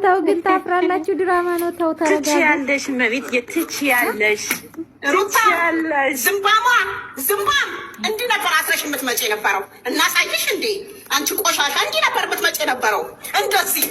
ተው ግን ታፍራላችሁ። ድራማ ነው። ተው ተረጋጋ። ትችያለሽ መቤት የትችያለሽ ሩታ ዝምባም እንዲህ ነበር አስረሽ የምትመጪ የነበረው። እናሳይሽ እንዴ አንቺ ቆሻሻ። እንዲህ ነበር የምትመጪ የነበረው። እንደዚህ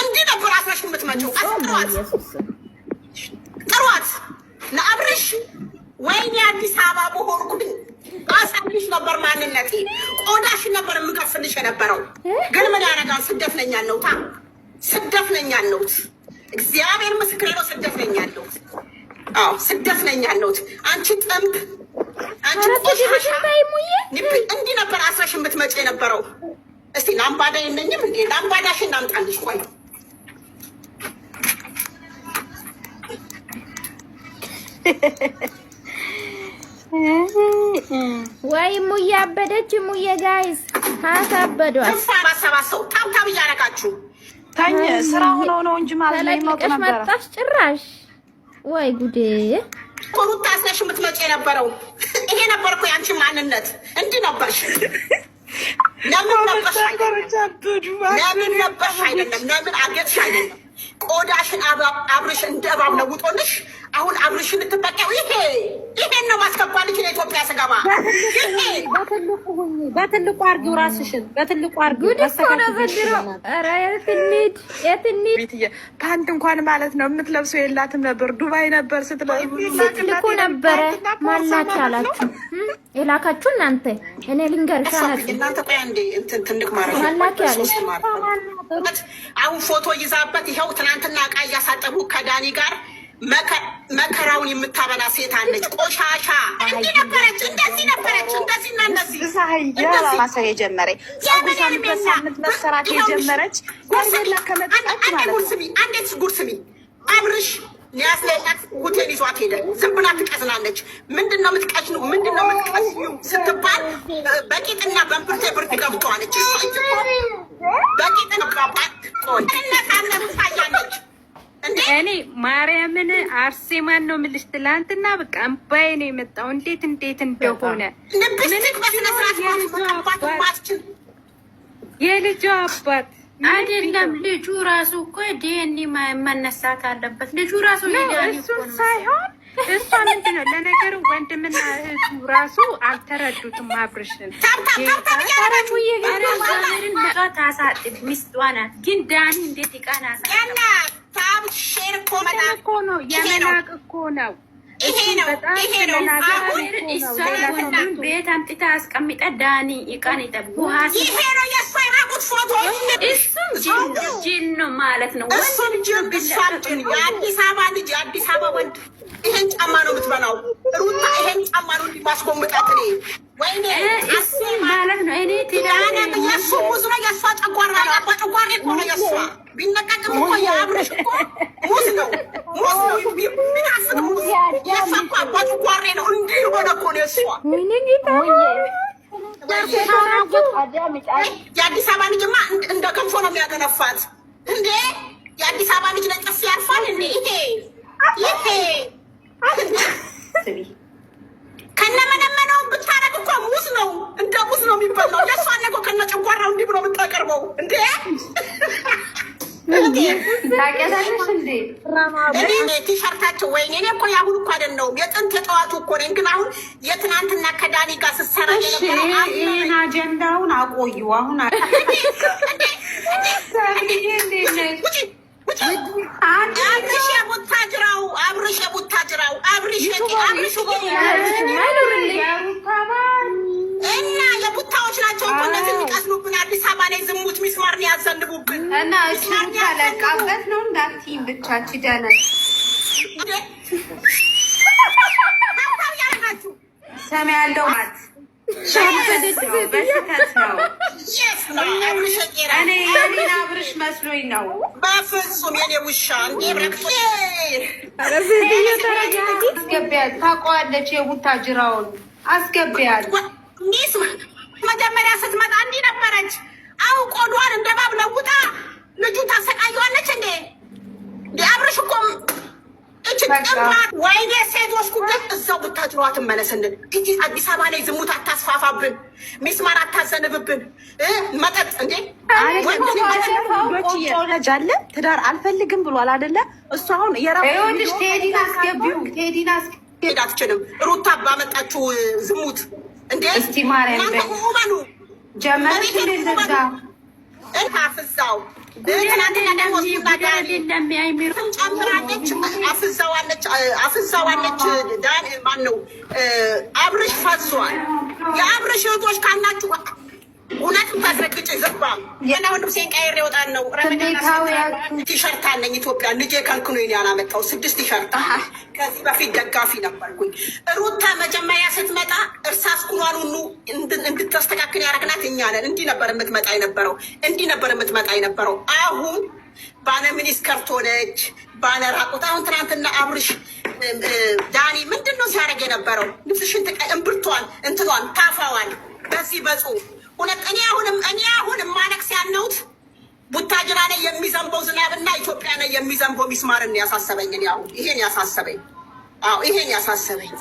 እንዲህ ነበር አስረሽ የምትመጪው። ጥሯት ለአብርሽ። ወይኔ አዲስ አበባ በሆንኩኝ አሳይሽ ነበር ማንነቴ። ቆዳሽ ነበር የምከፍልሽ የነበረው። ግን ምን ያደርጋል ስደት ነኝ ያለሁት። ስደት ነኝ ያለሁት። እግዚአብሔር ምስክሬ ነው። ስደት ነኝ ያለሁት። አዎ ስደት ነኝ ያለሁት። አንቺ ጥምብ፣ አንቺ ቆሻሻ እንዲህ ነበር አስረሽ የምትመጪ የነበረው። እስቲ ላምባዳ የለኝም እንዴ? ላምባዳሽን እናምጣልሽ። ቆይ ወይ ሙዬ አበደች። ሙዬ ጋይስ አሳበዷል። ተሰባሰባሰው ታብታብ እያደረጋችሁ ታኝ ስራ ሆኖ ነው እንጂ ማለት ነው። ይሞት ነበር መጣሽ ጭራሽ። ወይ ጉዴ! ሩታ አስነሽ የምትመጪ የነበረው ይሄ ነበር እኮ ያንቺ ማንነት። እንዲህ ነበርሽ። ለምን ነበርሽ አይደለም፣ ለምን አገጥሽ አይደለም። ቆዳሽን አብርሽ እንደ እባብ ለውጦልሽ አሁን አብርሽን ልትበቀው። ይሄን ነው ማስገባልሽ ለኢትዮጵያ ስገባ። በትልቁ አርጊው፣ ራስሽን በትልቁ አርጊው። ጉድ እኮ ነው ዘንድሮ። ኧረ የትንሂድ ፓንት እንኳን ማለት ነው የምትለብሰው የላትም ነበር። ዱባይ ነበር ስትልኩ ነበረ። ማላች አላችሁ የላካችሁ እናንተ። እኔ ልንገርሽ እናንተ ቆይ አንዴ እንትን ትንቅ ማለት ማላክ ያለሽ አሁን ፎቶ ይዛበት ይኸው ትናንትና ዕቃ እያሳጠቡ ከዳኒ ጋር መከራውን የምታበላ ሴት አለች። ቆሻሻ እንዲህ ነበረች፣ እንደዚህ ነበረች፣ እንደዚህና እንደዚህ ማሰር የጀመረች መሰራት የጀመረች አንዴት ጉድ ስሚ። አብርሽ ሊያስለያት ሆቴል ይዟት ሄደ። ዝም ብላ ትቀዝናለች። ምንድን ነው የምትቀዝኒው? ምንድን ነው የምትቀዝኒው ስትባል በቂጥና በእምብርቴ ብርድ ገብተዋለች። በቂጥ ነባባት ቆነታነ ታያለች። እኔ ማርያምን አርሴማን ነው የምልሽ። ትላንትና በቃ እምባዬ ነው የመጣው። እንዴት እንደሆነ ልብስቲክ በስነስርዓት ማስችን የልጇ አባት አይደለም። ልጁ ራሱ እኮ ዲኤንኤ መነሳት አለበት። ልጁ ራሱ እሱን ሳይሆን እሷ ምንድን ነው ለነገሩ ወንድምና እህቱ ራሱ አልተረዱትም አብርሽን። ታሳጥብ ሚስቷ ናት። ግን ዳኒ እንዴት ይቃናል? እኮ ነው የመናቅ እኮ ነው። ቤት አምጥታ አስቀምጠ ዳኒ ይቃን ይጠብ እሱም ጅል ነው ማለት ነው። እሱም ጅል የአዲስ አበባ ልጅ የአዲስ አበባ ወንድ ይሄን ጫማ ነው የምትበላው። ሩታ ይሄን ጫማ ነው እንዲማስጎምጣት ወይኔ ማለት ነው። እኔ የእሱ ሙዝ ነው የእሷ ጨጓራ ነው። አባ ጨጓሬ እኮ ነው የእሷ። ቢነቃቅም እኮ የአብርሽ እኮ ሙዝ ነው። ሙዝ ነው ቢናስብ ሙዝ የእሷ እኮ አባ ጨጓሬ ነው። እንዲህ ሆነ እኮ ነው የእሷ። የአዲስ አበባ ልጅማ እንደ ገንፎ ነው የሚያገነፋት እንዴ! የአዲስ አበባ ልጅ ለጥፍ ያርፋል እንዴ! ይሄ ከነመነመነው ብታረግ እኮ ሙዝ ነው፣ እንደ ሙዝ ነው የሚበላው። የእሷ እኮ ከነ ጨጓራው እንዲህ ብሎ የምታቀርበው እንዴ! ታውቂያለሽ እንዴ ቲሸርታቸው? ወይኔ እኔ እኮ የአሁን እኮ አይደለሁም የጥንት የጠዋቱ እኮ ነኝ። ግን አሁን የትናንትና ከዳኒ ጋር ስትሰራ ይህን አጀንዳውን አቆዩ። አሁን አብርሽ የቡታጅራው አብርሽ የቡታጅራው አብርሽ እና የቡታዎች ናቸው እኮ እነዚህ የሚቀስሉብን። አዲስ አበባ ላይ ዝሙት ሚስማርን ያዘንቡብን እና እሱን ተለቃበት ነው እንዳትይም ብቻች ደነ ሰማ ያለው ማለት በስተት ነው። እኔ የኔን አብርሽ መስሎኝ ነው። በፍጹም የኔ ውሻ እንዲብረክ አስገቢያት። ታውቀዋለች የቡታጅራውን አስገቢያት። ሚስ መጀመሪያ ስትመጣ እንዲህ ነበረች። አሁን ቆዷን እንደ እባብ ለውጣ ልጁ ታሰቃየዋለች እንዴ! አብርሽ እኮ ወይኔ ሴቶች ኩበት እዛው ቡታጅራ ትመለስልን እንጂ አዲስ አበባ ላይ ዝሙት አታስፋፋብን፣ ሚስማር አታዘንብብን። መጠጥ እንዴ ትዳር አልፈልግም ብሏል አይደለ? እሱ አሁን ይኸውልሽ ቴዲን አስገቢው። ቴዲን ሄድ አትችልም። ሩታ ባመጣችሁ ዝሙት እንዴ! እስቲ ማርያም በሉ ጀመረች እንደዛ አፍዛው ትናንትና ደግሞ ጨምራለች፣ አፍዛዋለች። ዳን ማን ነው አብርሽ ፈዟል። የአብርሽ እህቶች ካላችሁ እውነትም ታስረግጭ ዝባ የና ወንድም ሴን ቀይሬ ይወጣል ነው። ቲሸርት አለኝ ኢትዮጵያ ልጄ ከልክሎ ያላመጣው 6 ቲሸርት። ከዚህ በፊት ደጋፊ ነበርኩኝ። ሩታ መጀመሪያ ስትመጣ እርሳስ ኩሯን ሁሉ እንድታስተካክል ያደረግናት እኛ ነን። እንዲህ ነበር የምትመጣ የነበረው። አሁን ባለ ሚኒስከርት ሆነች፣ ባለ ራቁት። አሁን ትናንትና አብርሽ ዳኒ ምንድን ነው ሲያደርግ የነበረው? ልብስሽን እምብርቷን እንትኗን ታፋዋል በዚህ በጽሁፍ ሁለት እኔ አሁን ማለቅስ ያለሁት ቡታጅራ ላይ የሚዘንበው ዝናብና ኢትዮጵያ ላይ የሚዘንበው ሚስማርን ያሳሰበኝ። ያው ይሄን ያሳሰበኝ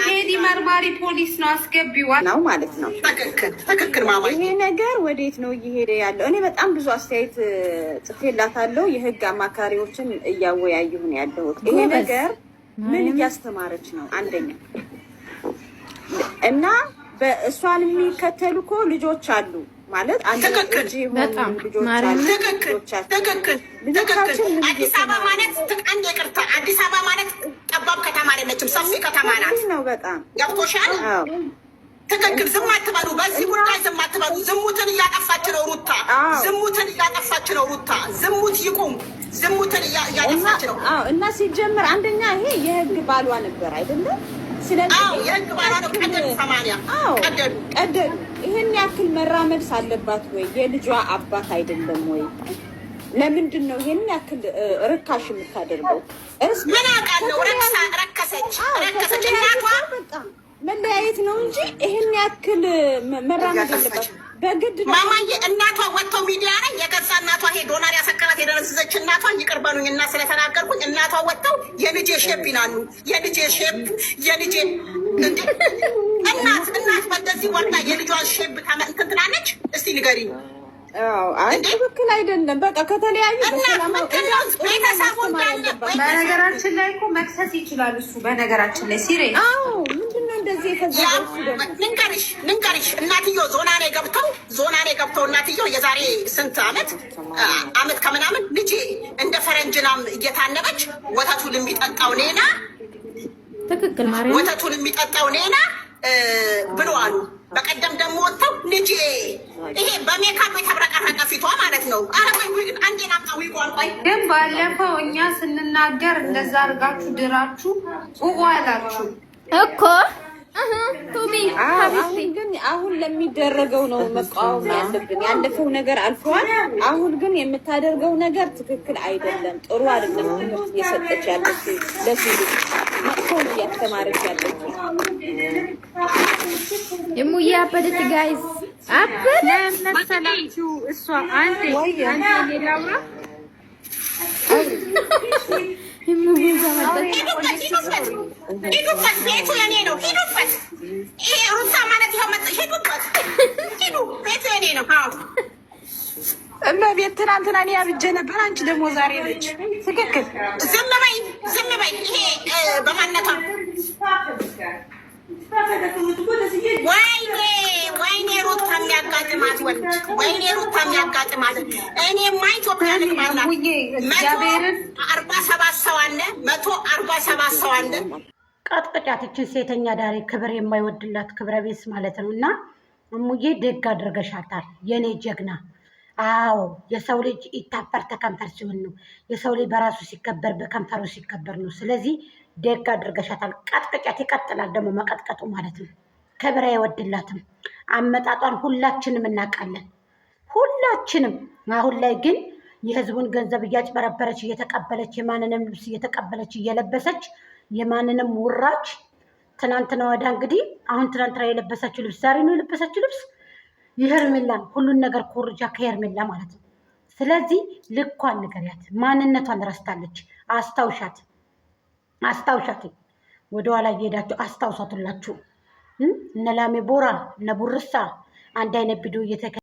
ቴዲ መርማሪ ፖሊስ ነው አስገቢዋ ነው ማለት ነው። ትክክል ማማ። ይሄ ነገር ወዴት ነው እየሄደ ያለው? እኔ በጣም ብዙ አስተያየት ጽፌላታለሁ። የህግ አማካሪዎችን እያወያየሁ ነው ያለሁት። ይሄ ነገር ምን እያስተማረች ነው? አንደኛ እና በእሷን የሚከተሉ እኮ ልጆች አሉ ማለት አንድ ልጅ በጣም ትክክል። አዲስ አበባ ማለት አንድ ይቅርታ፣ አዲስ አበባ ማለት ጠባብ ከተማ አይደለችም፣ ሰፊ ከተማ ናት ነው። በጣም ገብቶሻል? ትክክል። ዝም አትበሉ፣ በዚህ ጉዳይ ዝም አትበሉ። ዝሙትን እያጠፋች ነው ሩታ፣ ዝሙት ይቁም። ዝሙትን እያጠፋች ነው። እና ሲጀምር አንደኛ ይሄ የህግ ባሏ ነበር አይደለም? ቀደዱ። ይህን ያክል መራመድ ሳለባት ወይ? የልጇ አባት አይደለም ወይ? ለምንድን ነው ይህን ያክል ርካሽ የምታደርገው? ምን አውቃለሁ። ረከሰች። እናቷ መለያየት ነው እንጂ ይህን ያክል መራመድ የለባት። በግድ ማማዬ እናቷ ወጥተው ሚዲያ ላይ የገዛ እናቷ ዶላር ያሰከራት የደረሰች እናቷ ይቅር በሉኝ እና ስለተናገርኩኝ እናቷ ወጥተው የልጄ ሼፕ ይላሉ። የልጄ እናት በእንደዚህ ወርዳ የልጇን ሼፕ እንትን ትላለች። እስቲ ንገሪኝ። ትክክል አይደለም። በቃ ከተለያዩ ቤተሰቡ እንዳለ በነገራችን ላይ እኮ መክሰስ ይችላል እሱ። በነገራችን ላይ ሲሬ ምንድነው እንደዚህ ልንገርሽ እናትዮ ዞና ላይ ገብተው እናትዮ የዛሬ ስንት አመት ከምናምን ልጄ እንደ ፈረንጅናም እየታነበች ወተቱን የሚጠጣው ኔና ትክክል ወተቱን የሚጠጣው ኔና ብሎ አሉ። በቀደም ደግሞ ወጥተው ልጄ ይሄ በሜካፕ የተብረቀረቀ ፊቷ ማለት ነው። አንዴ ናምጣ ዊጓን ቆይ ግን ባለፈው እኛ ስንናገር እንደዛ አድርጋችሁ ድራችሁ ያላችሁ እኮ ቱሚ ግን አሁን ለሚደረገው ነው መቃወም ያለብን። ያለፈው ነገር አልፏል። አሁን ግን የምታደርገው ነገር ትክክል አይደለም፣ ጥሩ አይደለም። ትምህርት እየሰጠች ያለች ለሲሉ መጥፎ እያስተማረች ያለች የሙዬ አበደች። ጋይስ አበደ መሰላችሁ እሷ አንዴ ሌላውራ ሂዱበት፣ ቤቱ የኔ ነው። ሂዱበት። ይሄ ሩታ ማለት ይኸው መጣ። ሂዱበት፣ ሂዱ፣ ቤቱ የኔ ነው። እመቤት ትናንትና እኔ አብጄ ነበር፣ አንቺ ደግሞ ዛሬ ነች። ትክክል። ዝም በይ። ይሄ በማነቷ ወይኔ ሩታ የሚያጋጥማት ወንድ፣ ወይኔ ሩታ የሚያጋጥማት እኔማ ኢትዮጵያ ልግባላት 147 ሰው አለ፣ 147 ሰው አለ። ቀጥቅጫት ይችን ሴተኛ ዳሪ ክብር የማይወድላት ክብረ ቤስ ማለት ነው። እና እሙዬ ደግ አድርገሻታል የኔ ጀግና። አዎ የሰው ልጅ ይታፈር ተከንፈር ሲሆን ነው። የሰው ልጅ በራሱ ሲከበር በከንፈሩ ሲከበር ነው። ስለዚህ ደግ አድርገሻታል። ቀጥቅጫት። ይቀጥላል ደግሞ መቀጥቀጡ ማለት ነው። ክብር አይወድላትም። አመጣጧን ሁላችንም እናውቃለን፣ ሁላችንም። አሁን ላይ ግን የህዝቡን ገንዘብ እያጭበረበረች እየተቀበለች፣ የማንንም ልብስ እየተቀበለች እየለበሰች፣ የማንንም ውራች። ትናንትና ወዳ እንግዲህ አሁን ትናንትና የለበሰችው ልብስ ዛሬ ነው የለበሰችው ልብስ የሄርሜላን ሁሉን ነገር ኮርጃ ከሄርሜላ ማለት ነው። ስለዚህ ልኳን ንገሪያት። ማንነቷን ረስታለች። አስታውሻት። ወደኋላ እየሄዳችሁ አስታውሳቱላችሁ። እነ ላሜ ቦራ እነ ቡርሳ አንድ አይነት ቪዲዮ